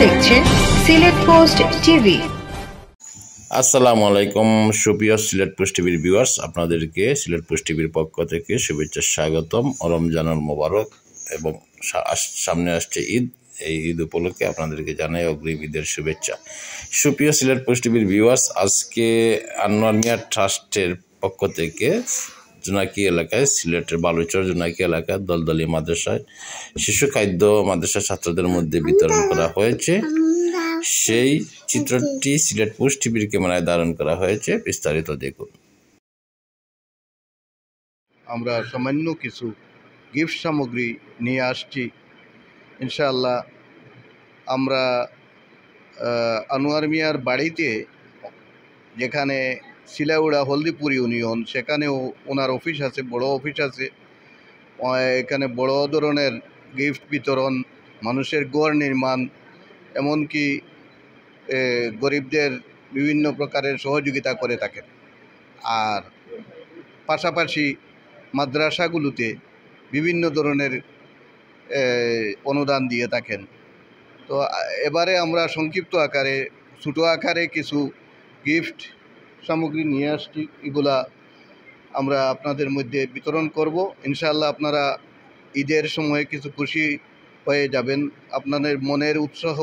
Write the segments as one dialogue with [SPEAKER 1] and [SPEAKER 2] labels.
[SPEAKER 1] দেখছেন Sylhet post TV.
[SPEAKER 2] আসসালামু আলাইকুম সুপ্রিয় সিলেট পোস্ট টিভির ভিউয়ার্স, আপনাদেরকে সিলেট পোস্ট টিভির পক্ষ থেকে শুভেচ্ছা, স্বাগতম ও রমজানুল মোবারক। এবং সামনে আসছে ঈদ, এই ঈদ উপলক্ষে আপনাদেরকে জানাই অগ্রিম ঈদের শুভেচ্ছা। সুপ্রিয় সিলেট পোস্ট টিভির ভিউয়ার্স, আজকে আনোয়ার মিয়া ট্রাস্টের পক্ষ থেকে জোনাকি এলাকায়, সিলেটের বালুচর জোনাকি এলাকায় দলদলি মাদ্রাসায় শিশু খাদ্য মাদ্রাসা ছাত্রদের মধ্যে বিতরণ করা হয়েছে। সেই চিত্রটি সিলেট পোস্ট টিভির ক্যামেরায় ধারণ করা হয়েছে, বিস্তারিত দেখুন।
[SPEAKER 3] আমরা সামান্য কিছু গিফট সামগ্রী নিয়ে আসছি। ইনশাআল্লাহ আমরা আনোয়ার মিয়ার বাড়িতে, যেখানে শিলাউড়া হলদিপুর ইউনিয়ন, সেখানেও ওনার অফিস আছে, বড় অফিস আছে। এখানে বড় ধরনের গিফট বিতরণ, মানুষের ঘর নির্মাণ, এমনকি গরিবদের বিভিন্ন প্রকারের সহযোগিতা করে থাকেন। আর পাশাপাশি মাদ্রাসাগুলোতে বিভিন্ন ধরনের অনুদান দিয়ে থাকেন। তো এবারে আমরা সংক্ষিপ্ত আকারে, ছোটো আকারে কিছু গিফট সামগ্রী নিয়ে আসছি। এগুলা আমরা আপনাদের মধ্যে বিতরণ করব। ইনশাআল্লাহ আপনারা ঈদের সময় কিছু খুশি হয়ে যাবেন। আপনাদের মনের উৎসাহ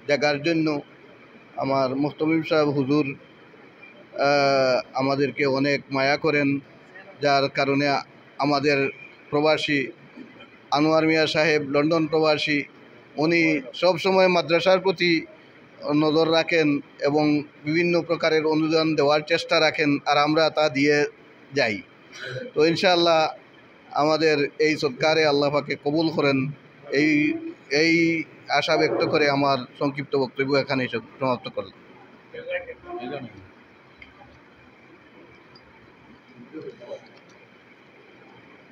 [SPEAKER 3] জাগার জন্য আমার মুহতামিম সাহেব হুজুর আমাদেরকে অনেক মায়া করেন, যার কারণে আমাদের প্রবাসী আনোয়ার মিয়া সাহেব, লন্ডন প্রবাসী, উনি সব সময় মাদ্রাসার প্রতি নজর রাখেন এবং বিভিন্ন প্রকারের অনুদান দেওয়ার চেষ্টা রাখেন, আর আমরা তা দিয়ে যাই। তো ইনশাআল্লাহ আমাদের এই সৎকারে আল্লাহ পাকে কবুল করেন, এই আশা ব্যক্ত করে আমার সংক্ষিপ্ত বক্তব্য এখানে সমাপ্ত করলাম।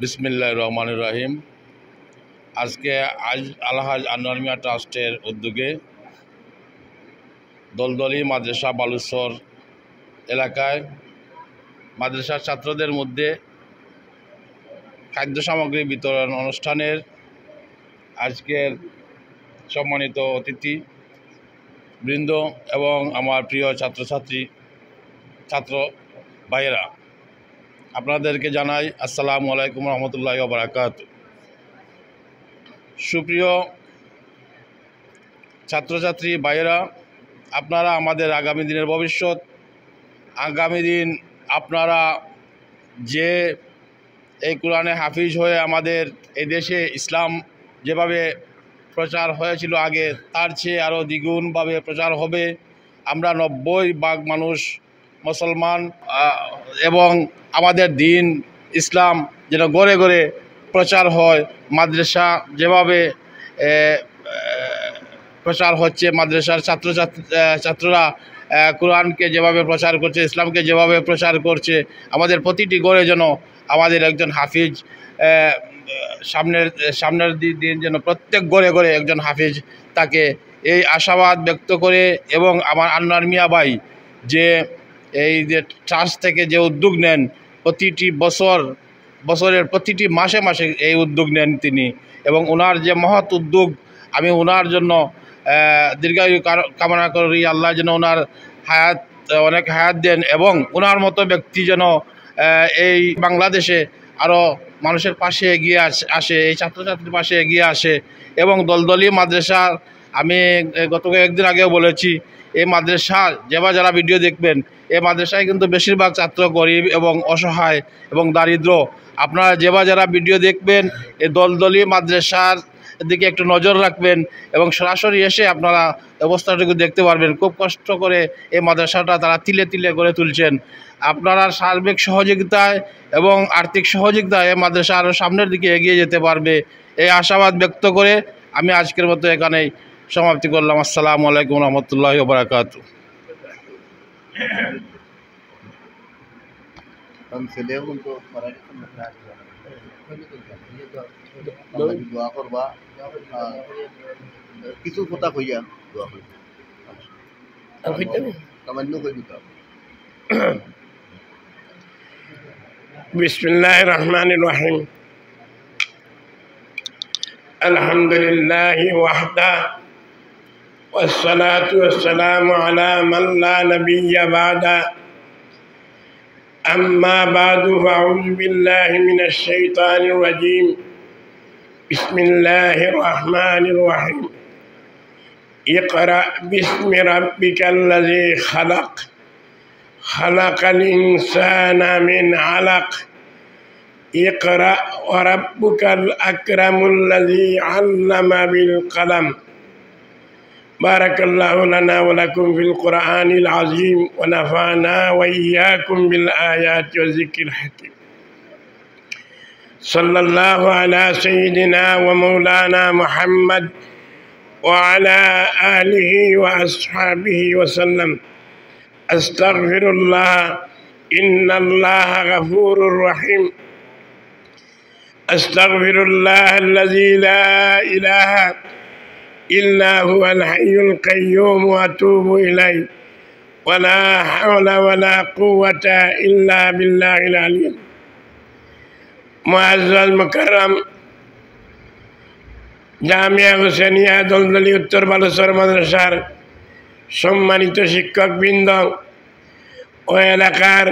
[SPEAKER 2] বিসমিল্লাহির রহমানির রহিম। আজকে আলহাজ আনোয়ার মিয়া ট্রাস্টের উদ্যোগে দলদলি মাদ্রাসা বালুচর এলাকায় মাদ্রাসার ছাত্রদের মধ্যে খাদ্য সামগ্রী বিতরণ অনুষ্ঠানের আজকের সম্মানিত অতিথি বৃন্দ এবং আমার প্রিয় ছাত্র ভাইয়েরা, আপনাদেরকে জানাই আসসালামু আলাইকুম রহমতুল্লাহি ওয়া বারাকাতুহু। সুপ্রিয় ছাত্রছাত্রী ভাইয়েরা, আপনারা আমাদের আগামী দিনের ভবিষ্যৎ। আগামী দিন আপনারা যে এই কোরআনে হাফিজ হয়ে আমাদের এই দেশে ইসলাম যেভাবে প্রচার হয়েছিল আগে, তার চেয়ে আরও দ্বিগুণভাবে প্রচার হবে। আমরা 90% মানুষ মুসলমান, এবং আমাদের দিন ইসলাম যেন ঘরে ঘরে প্রচার হয়। মাদ্রাসা যেভাবে প্রচার হচ্ছে, মাদ্রাসার ছাত্ররা কোরআনকে যেভাবে প্রচার করছে, ইসলামকে যেভাবে প্রচার করছে, আমাদের প্রতিটি ঘরে যেন আমাদের একজন হাফিজ, সামনের দিন যেন প্রত্যেক ঘরে ঘরে একজন হাফিজ তাকে, এই আশাবাদ ব্যক্ত করে, এবং আমার আনোয়ার মিয়া ভাই যে এই যে ট্রাস্ট থেকে যে উদ্যোগ নেন, প্রতিটি বছরের প্রতিটি মাসে মাসে এই উদ্যোগ নেন তিনি, এবং ওনার যে মহৎ উদ্যোগ, আমি ওনার জন্য দীর্ঘায়ু কামনা করি। আল্লাহ যেন ওনার অনেক হায়াত দেন, এবং ওনার মতো ব্যক্তি যেন এই বাংলাদেশে আরও মানুষের পাশে এগিয়ে আসে, এই ছাত্রছাত্রীর পাশে এগিয়ে আসে। এবং দলদলি মাদ্রাসা, আমি গত কয়েকদিন আগেও বলেছি, এই মাদ্রাসা যারা ভিডিও দেখবেন, এই মাদ্রাসায় কিন্তু বেশিরভাগ ছাত্র গরিব এবং অসহায় এবং দারিদ্র। আপনারা যারা ভিডিও দেখবেন, এই দলদলি মাদ্রাসার দিকে একটু নজর রাখবেন এবং সরাসরি এসে আপনারা অবস্থাটুকু দেখতে পারবেন। খুব কষ্ট করে এই মাদ্রাসাটা তারা তিলে তিলে গড়ে তুলছেন। আপনারা সার্বিক সহযোগিতায় এবং আর্থিক সহযোগিতায় এই মাদ্রাসা আরও সামনের দিকে এগিয়ে যেতে পারবে, এই আশাবাদ ব্যক্ত করে আমি আজকের মতো এখানেই সমাপ্তি করলাম। আসসালামু আলাইকুম রহমতুল্লাহি ওয়া বারাকাতুহু।
[SPEAKER 3] দোয়া করবা, কিছু কথা কইয়া দোয়া করবা, সামান্য কই দিতাম।
[SPEAKER 4] বিসমিল্লাহির রহমানির রহিম। আলহামদুলিল্লাহি ওয়াহদা والصلاة والسلام على من لا نبي بعد. أما بعد فأعوذ بالله من الشيطان الرجيم. بسم الله الرحمن الرحيم. اقرأ باسم ربك الذي خلق خلق الإنسان من علق اقرأ وربك الأكرم الذي علم بالقلم. بارك الله لنا ولكم في القرآن العظيم ونفعنا وإياكم بالآيات والذكر الحكيم. صلى الله على سيدنا ومولانا محمد وعلى آله وأصحابه وسلم. أستغفر الله إن الله غفور رحيم. أستغفر الله الذي لا إله إلا هو الحي القيوم وأتوب إليه ولا حول ولا قوة إلا بالله العلي. معزز المكرم জামিয়া হুসেনিয়া দলদলি উত্তর বালেশ্বর মাদ্রাসার সম্মানিত শিক্ষকবৃন্দ ও এলাকার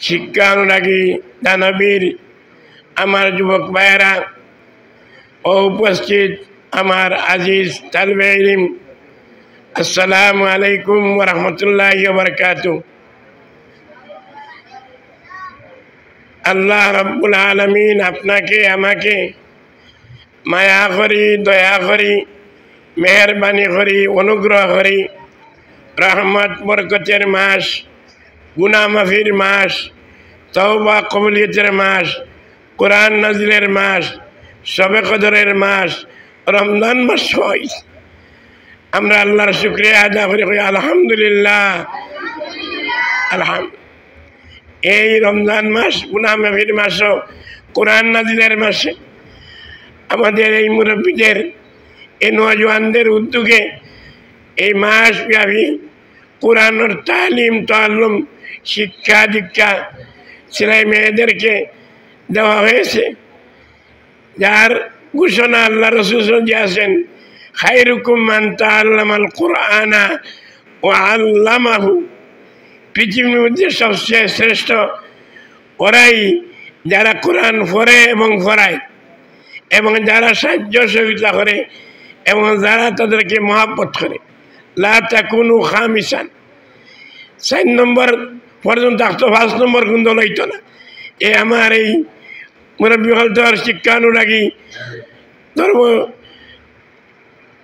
[SPEAKER 4] শিক্ষা অনুরাগী দানবীর আমার যুবক ভাইয়েরা ও উপস্থিত আমার আজিজ তালবে ইলম, আসসালামু আলাইকুম ওয়া রাহমাতুল্লাহি ওয়া বারাকাতুহু। আল্লাহ রাব্বুল আলামিন আপনাকে আমাকে মায়া করি, দয়া করি, মেহরবানি করি, অনুগ্রহ করি রহমত বরকতের মাস, গুনাহ মাফির মাস, তওবা কবুলিয়তের মাস, কোরআন নাজিলের মাস, শবে কদরের মাস, রমজান মাস হয়। আমরা আল্লাহর শুকরিয়া আদায় করি আলহামদুলিল্লাহ। এই রমজান মাস গুনাহ মাফির মাসও কোরআন নাজিলের মাসে আমাদের এই মুরব্বীদের, এই নওজওয়ানদের উদ্যোগে এই মাস ব্যাপী কোরআনের তালিম তাল্লুম শিক্ষা দীক্ষা ছেলে মেয়েদেরকে দেওয়া হয়েছে, যার ঘোষণা আল্লাহ রাসূল দিয়েছেন, খায়রুকুম মান তাআল্লামাল কুরআনা ওয়া আল্লামাহু। পৃথিবীর মধ্যে সবচেয়ে শ্রেষ্ঠ ওরাই যারা কোরআন পড়ে এবং পড়ায় এবং যারা সাহায্য সহযোগিতা করে এবং যারা তাদেরকে মহাব্বত করে। লা তাকুনু খামিসান, 4 নম্বর পর্যন্ত থাকতো, 5 নম্বর কিন্তু লইতো না। আমার এই মুরব্বী হলদার শিক্ষানুরাগী ধর্ম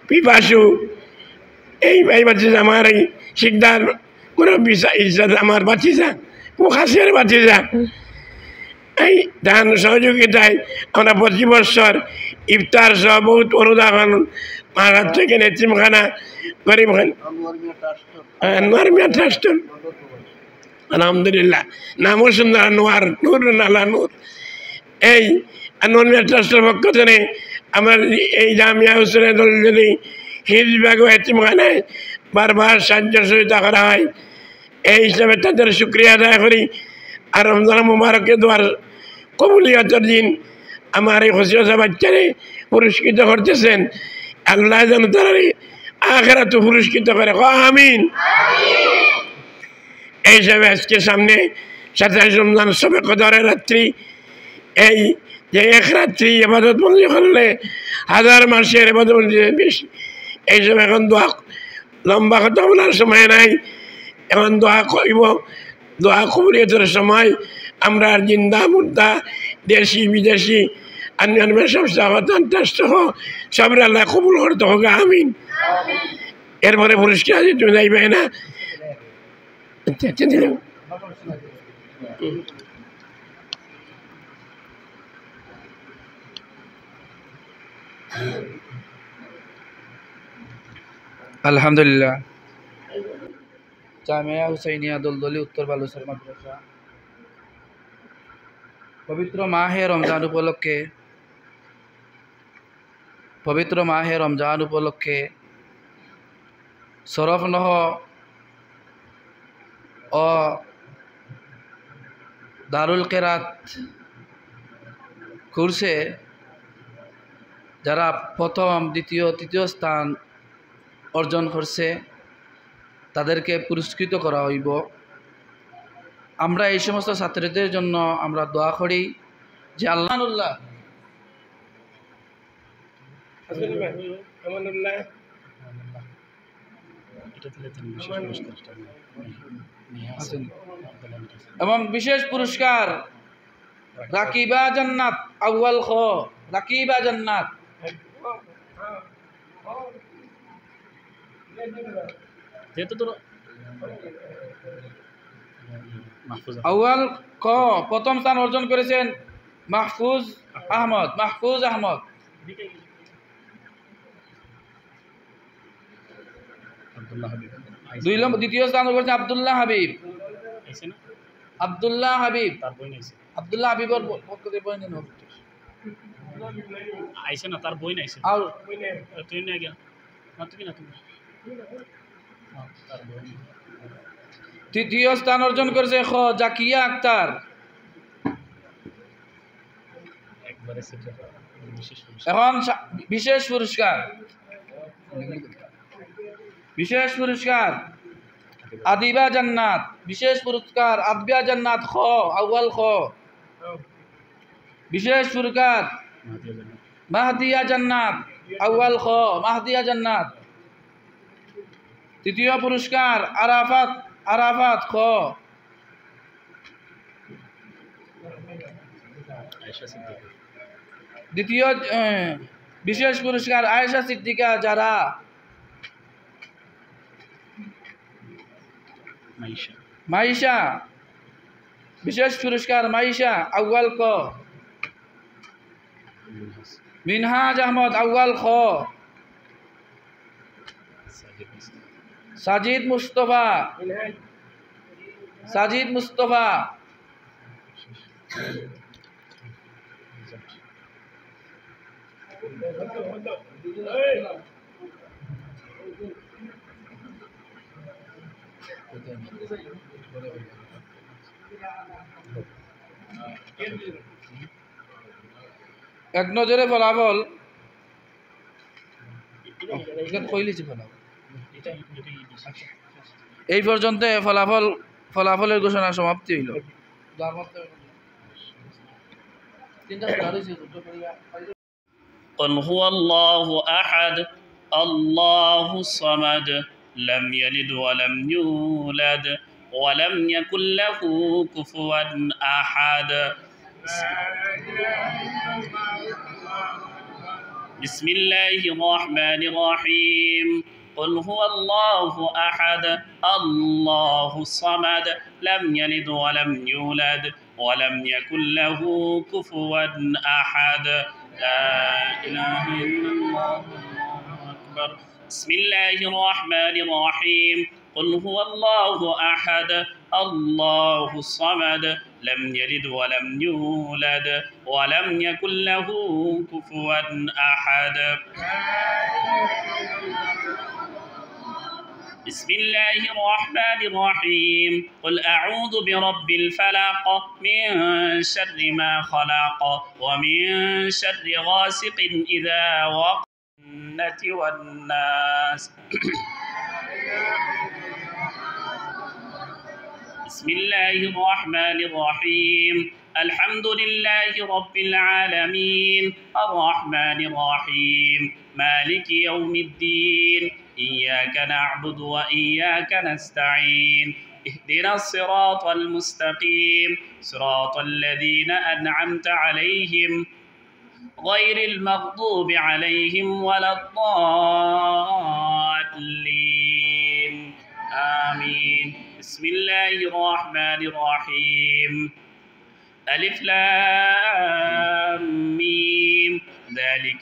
[SPEAKER 4] পিপাসু এই বাচ্চা আমার এই শিকদার মুরব্বী আমার বাচ্চা মুখাসের বাচ্চা এই দান সহযোগিতায় আমরা প্রতি বছর ইফতার সহ বহুত অনুদান মাঘাত থেকে নেতিমখানা গরিব আনোয়ার মিয়া ট্রাস্ট, আলহামদুলিল্লাহ নামও সুন্দর, আনোয়ার নূর নালা নূর। এই আনোয়ার মিয়া ট্রাস্টের পক্ষ থেকে আমার এই জামিয়া হুসেনের দলদলি হিজবাগ ও এতিমখানায় বারবার সাহায্য সহযোগিতা করা হয়। এই হিসাবে তাদের শুকরিয়া আদায় করি। আর রমজান মুবারকের দোয়ার কবুলিয়তের দিন আমার এই খুশিয়া বাচ্চারে পুরস্কৃত করতেছেন। আল্লাহ যেন তারা আখিরাতে পুরস্কৃত করে, আমিন। এই হিসাবে আজকে সামনে 27 রমজান শবে কদরের রাত্রি, এই যে এক রাত্রি ইবাদত বন্দী করলে 1000 মাসের ইবাদত বন্দী বেশি। এই সময় এখন দোয়া, লম্বা কথা বলার সময় নাই, এখন দোয়া কইব। দোয়া কবুলিয়তের সময় আমরা জিন্দা মুর্দা দেশি বিদেশি অন্যান্য সব সাবধান সব আল্লাহ কবুল করতে হোক, আমিন। এরপরে পুরস্কার আছে, তুমি যাইবে না?
[SPEAKER 5] আলহামদুলিল্লাহ। জামিয়া হুসাইনিয়া দলদলি উত্তর বালেশ্বর মাদ্রাসা পবিত্র মাহে রমজান উপলক্ষে সরফনহ ও দারুল কেরাত কোর্সে যারা প্রথম দ্বিতীয় তৃতীয় স্থান অর্জন করছে তাদেরকে পুরস্কৃত করা হইব। আমরা এই সমস্ত ছাত্রীদের জন্য আমরা দোয়া করি যে আল্লাহ এবং বিশেষ পুরস্কার রাকিবা জান্নাত আউয়াল খ রাকিবা জান্নাত আউয়াল ক প্রথম স্থান অর্জন করেছেন মাহফুজ আহমদ। দ্বিতীয় স্থান করেছেন আব্দুল্লাহ হাবিব হাবিবর পক্ষ থেকে বই নিন
[SPEAKER 6] আইছে না, তার বই নাইছে
[SPEAKER 5] আর
[SPEAKER 6] তুই না গিয়া না তুমি না তুমি
[SPEAKER 5] তৃতীয় স্থান অর্জন করেছে খ জাকিয়া আক্তার।
[SPEAKER 6] একবারে
[SPEAKER 5] এখন বিশেষ পুরস্কার আদিবা জান্নাত, বিশেষ পুরস্কার আদিবা জান্নাত খ আউয়াল খ। বিশেষ পুরস্কার মাহদিয়া জান্নাত আউয়াল খ মাহদিয়া জান্নাত। তৃতীয় পুরস্কার আরাফাত খ। দ্বিতীয় বিশেষ পুরস্কার আয়েশা সিদ্দিকা যারা। মাইশা বিশেষ পুরস্কার মাইশা আউয়াল ক। মিনহাজ আহমদ আউয়াল খ। সাজিদ মুস্তফা এক নজরে ফলাফল এই পর্যন্ত ফলাফলের ঘোষণা সমাপ্তি হইল।
[SPEAKER 6] قل هو الله أحد الله الصمد لم يلد ولم يولد ولم يكن له كفوا أحد بسم الله الرحمن الرحيم قل هو الله أحد الله الصمد لم يلد ولم يولد ولم يكن له كفوا أحد لا إله إلا الله أكبر بسم الله الرحمن الرحيم قل هو الله أحد الله الصمد لم يلد ولم يولد ولم يكن له كفوا أحد بسم الله الرحمن الرحيم قل أعوذ برب الفلق من شر ما خلق ومن شر غاسق إذا وقب والناس بسم الله الرحمن الرحيم الحمد لله رب العالمين الرحمن الرحيم مالك يوم الدين إياك نعبد وإياك نستعين اهدنا الصراط المستقيم صراط الذين أنعمت عليهم غير المغضوب عليهم ولا الضالين آمين بسم الله الرحمن الرحيم ألف لام ميم ذلك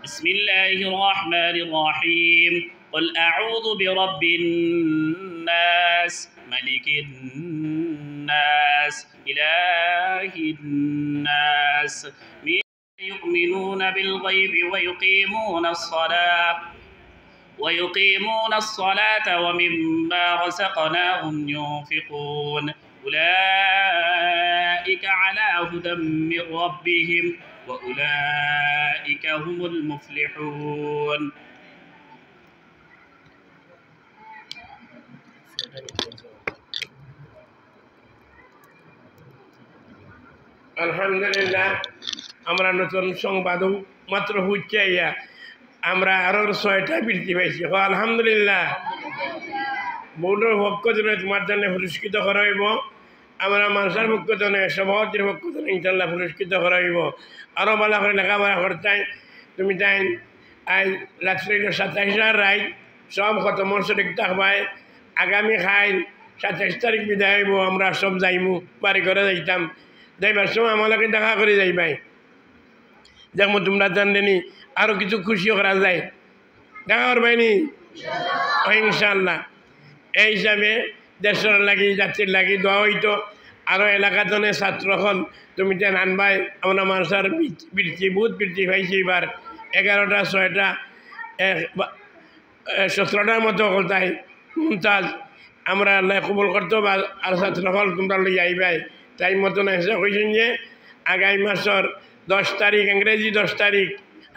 [SPEAKER 6] بسم الله الرحمن الرحيم قل أعوذ برب الناس ملك الناس إله الناس يؤمنون بالغيب ويقيمون الصلاة ومما رزقناهم ينفقون أولئك على هدى من ربهم وأولئك هم المفلحون.
[SPEAKER 4] আলহামদুলিল্লাহ আমরা নতুন সংবাদ মাত্র হচ্ছে আমরা আরো 6টা বৃত্তি পাইছি আলহামদুলিল্লাহ বোর্ডের পক্ষ থেকে তোমার জন্য পুরস্কৃত করা হইব আমরা মানুষের পক্ষ থেকে সভাপতির পক্ষ থেকে ইনশাল্লাহ পুরস্কৃত করা হইব আরও ভালো করে লেখাপড়া করতে তুমি তাই আজ রাত্রি 27 রাত সব খতম শরীর থাকবাই আগামী খাইল 27 তারিখ বিদায় হইব আমরা সব যাইমু বাড়ি করে যাইতাম যাইবার সময় আমাকে দেখা করে যাইবাই যেমন তোমরা জানলেনি আরও কিছু খুশিও করা যায় দেখা করবাইনি ইনশাল্লাহ এই হিসাবে দেশের লাগি জাতির লাগি দোয়া হইতো আরও এলাকাজনে ছাত্র হল তুমি তেন আনবাই আমরা মানুষের বৃত্তি বহুত বৃত্তি পাইছি এবার 11টা 6টা 17টার মতো তাই মুমতাজ আমরা আল্লাহ কবুল করতো বা আর ছাত্র হল তোমরা লই আইবাই তাই মতন এসে কইছেন যে আগামী মাসের 10 তারিখ ইংরেজি 10 তারিখ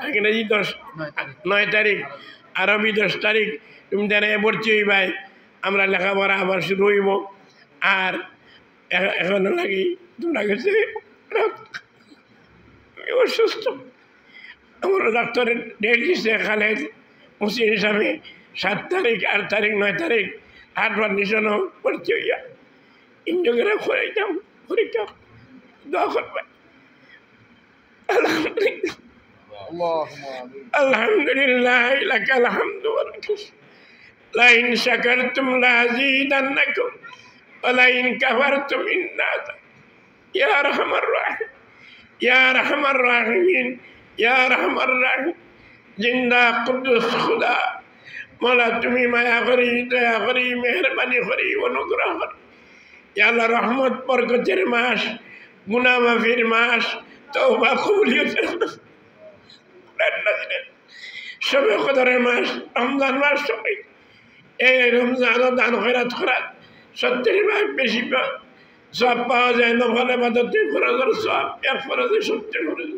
[SPEAKER 4] ইংরেজি 9 তারিখ আরবি 10 তারিখ তুমি তেন ভর্তি হইবাই আমরা লেখাপড়া আবার শুরু হইব আর এখনো লাগি তোমরা গেছে অসুস্থ আমার ডাক্তারের ডেট দিচ্ছে খালেদ মুসিন হিসাবে 7 তারিখ 8 তারিখ 9 তারিখ 8 কন্ডিশনও ভর্তি হইয়া ইঞ্জোগ্রাফ করাইতাম পরীক্ষা দোয়া করবে আলহামদুলিল্লাহ লাকাল হামদু ওয়া লাকাল لئن شكرتم لأزيدنكم ولئن كفرتم إن عذابي يا أرحم الراحمين يا أرحم الراحمين يا أرحم الراحمين जिंदा कुद्दुस खुदा मौला तुम्हें माया करी दया करी मेहरबानी करी अनुग्रह करी या अल्लाह रहमत बरकतेर मास गुनाह माफिर मास तौबा कबूलियतेर शबे कदरेर मास रमजान मास सबाई এই রমজান দান খয়রাত করাত 70 বেশি সব পাওয়া যায় না ফলে বাদতে ফরজের সব এক ফরজে 70 ফরজ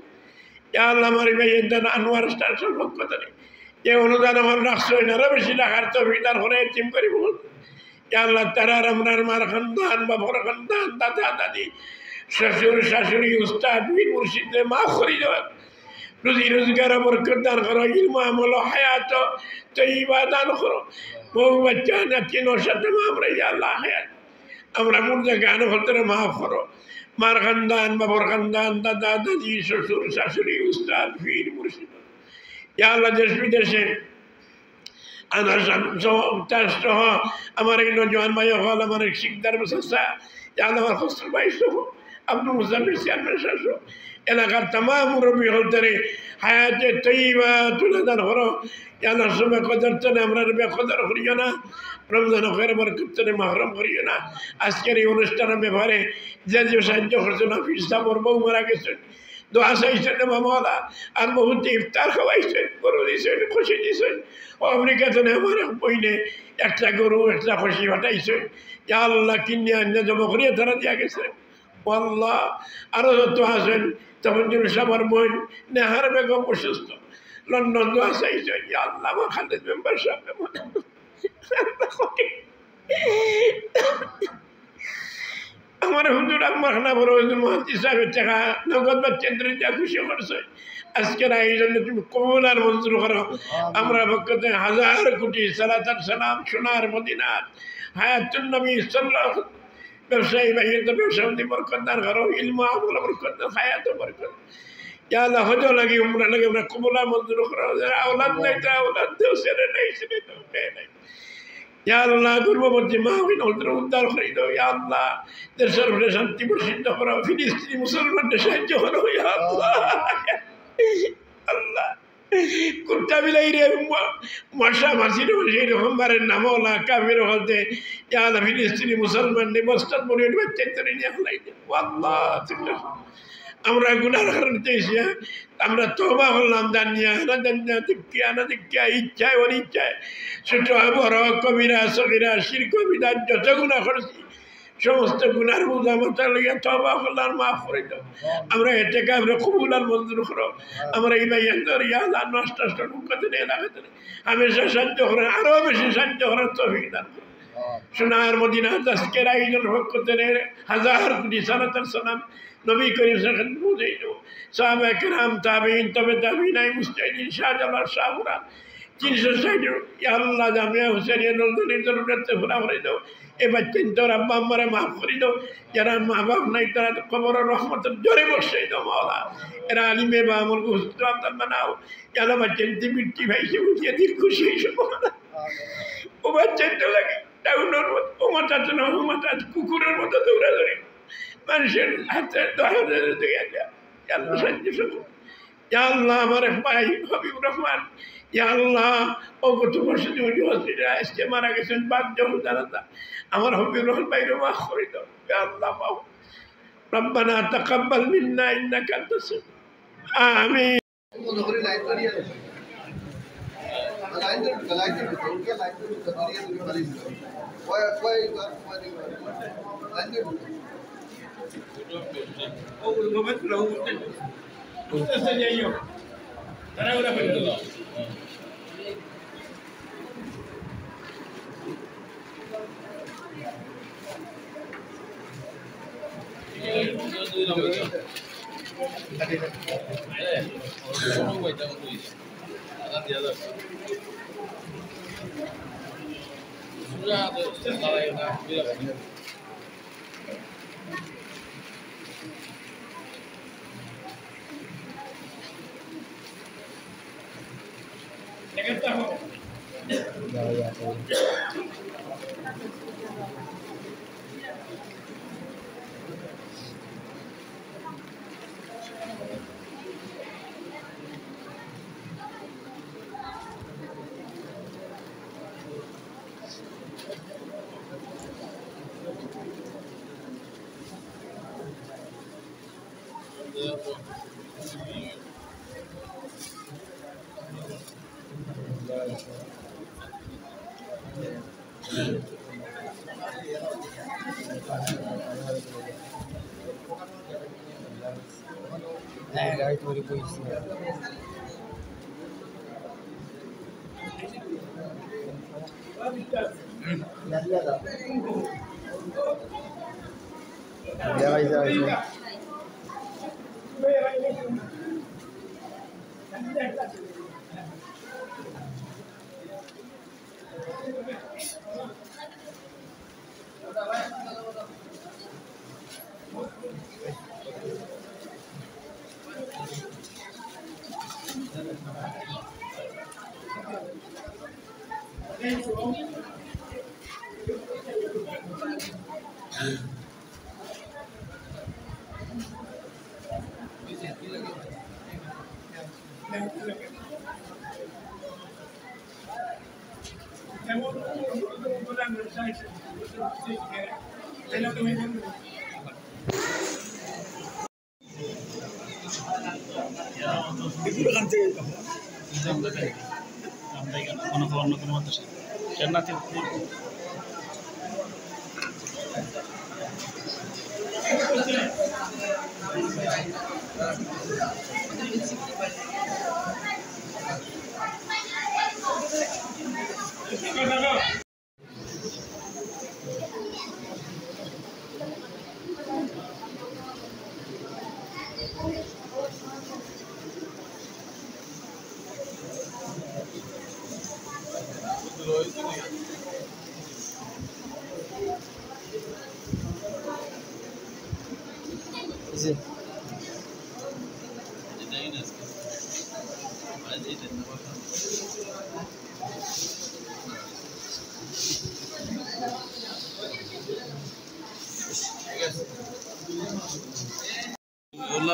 [SPEAKER 4] ইয়া আল্লাহ আমার ভাই দান আনোয়ার স্টার পক্ষ থেকে এই অনুদান আমার রাখছো না রে বেশি রাখার তো বিদার করে টিম করি বল ইয়া আল্লাহ তারা রমজান মার খানদান বা বড় খানদান দাদা দাদি শ্বশুর শাশুড়ি উস্তাদ বীর মুর্শিদে মাফ করে দেওয়া রুজি রোজগার বরকত দান করো ইলম আমল হায়াত তৈবা দান করো বহু বাচ্চা নাতিনোর সাথে আমরা ইয়া আল্লাহ হায়াত আমরা মুর্দা গান হলতে মাফ করো মার খানদান বাবর খানদান দাদা দাদি শ্বশুর শাশুড়ি উস্তাদ বীর মুর্শিদ ইয়া আল্লাহ দেশ বিদেশে আমার সহ আমার এই নজওয়ান ভাই হল আমার শিকদার বসা ইয়া আল্লাহ আমার খসরু ভাই সহ আব্দুল মুজাম্মিল চেয়ারম্যান শাসু এলাকার तमाम মুরব্বী হলতে হায়াতে তৈবা তুলে দান করো ইয়া আল্লাহ সবে কদর তনে আমরা বেকদর করিও না রমজান খৈর বরকত তনে মাহরুম করিও না আজকের এই অনুষ্ঠানের ব্যাপারে যে যে সাহায্য করছেন হাফিজ সাহেব বউ মারা গেছেন দোয়া চাইছেন মামলা আর মুহূর্তে ইফতার খাওয়াইছেন গরু দিয়েছেন খুশি দিয়েছেন আমেরিকা তনে আমার বইনে একটা গরু একটা খুশি ফাটাইছেন ইয়া আল্লাহ কিনে আন্য জমা করিয়া তারা দিয়া গেছেন আল্লাহ আরো যত আছেন তফজুল সাহেবের বোন নেহার বেগম অসুস্থ লন্ডন দোয়া চাইছেন ইয়া আল্লাহ আমার খালেদ মেম্বার সাহেব আমার হুজুর মাখনা বড় হুজুর মহাদিস সাহেবের টাকা নগদ বা কেন্দ্রে যা খুশি করছে আজকের আয়োজনে তুমি কবুল আর মঞ্জুর করো আমরা পক্ষে হাজার কোটি সালাতার সালাম সোনার মদিনার হায়াতুন নবী সাল্লাল্লাহু ব্যবসায়ী ভাইয়ের তো ব্যবসায়ী বরকত দান করো ইলম আমল বরকত দান হায়াত বরকত ইয়া আল্লাহ হজ লাগি উমরা লাগি আমরা কবুল আর মঞ্জুর করো আওলাদ নাই তা আওলাদ দেও ছেলে নাই ছেলে তো নাই ইয়া আল্লাহ পূর্ববর্তী মাহবিন হলতে উদ্ধার করে দাও ইয়া আল্লাহ দেশের উপরে শান্তি প্রসিদ্ধ করো ফিলিস্তিনি মুসলমানদের সাহায্য করো ইয়া আল্লাহ আল্লাহ কুত্তা বিলাই রে মশা মাসির এরকম বারের নামওয়ালা কাফির হলতে ইয়া আল্লাহ ফিলিস্তিনি মুসলমান নে মস্তাদ মনে বাচ্চা তরে নিয়ে হলাই আল্লাহ আমরা গুনার কারণে চাইছি আমরা তওবা করলাম জানিয়া না জানিয়া দেখিয়া না দেখিয়া ইচ্ছায় অনিচ্ছায় ছোট বড় কবিরা সগিরা শিরক বিদাত যত গুনাহ করছি সমস্ত গুনার বোঝা মাথা লইয়া তওবা করলাম মাফ করে দাও আমরা এতে কাবরে কবুল আর মঞ্জুর করো আমরা এই ভাইয়ান ধর ইয়া আল্লাহ নষ্ট করতে নিয়ে লাগাতে হামেশা সাহায্য করেন আরো বেশি সাহায্য করার তৌফিক দান করুন সোনার মদিনা আজকের আয়োজন করতে হাজার কোটি সালাতের সালাম নবী করিম সাল্লাল্লাহু আলাইহি ওয়াসাল্লাম সাহাবা কেরাম তাবেঈন তবে তাবেঈন মুস্তাহিদিন শাহজালাল শাহপুরা 360 ইয়া আল্লাহ জামিয়া হুসাইনিয়া নজরুলের জরুরতে পুরা করে দাও এবার চিন্তার আব্বা আম্মারে মাফ করে দাও যারা মা বাপ নাই তারা কবর রহমতের জোরে বসে দাও মাওলা এরা আলিমে বা আমল গুস্তাম বানাও যারা বাচ্চা মিট্টি ভাইসে উঠিয়ে দিন খুশি ও বাচ্চা লাগে টাউনের মতো ও মাথা তো না ও মাথা কুকুরের মতো দৌড়াদৌড়ি মানুষের হাতে আল্লাহ আমার ভাই হাবিবুর রহমান আল্লাহ ও গত বছর হসপিটালে আসছে মারা গেছেন বাধ্য জানাতা আমার হাবিবুর রহমান ভাই মাফ করে দাও আল্লাহ বাবু রব্বানা তাকাব্বাল মিন্না ইন্নাকা আনতাস আমিন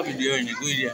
[SPEAKER 2] ভিডিও হয়নি গুইরিয়া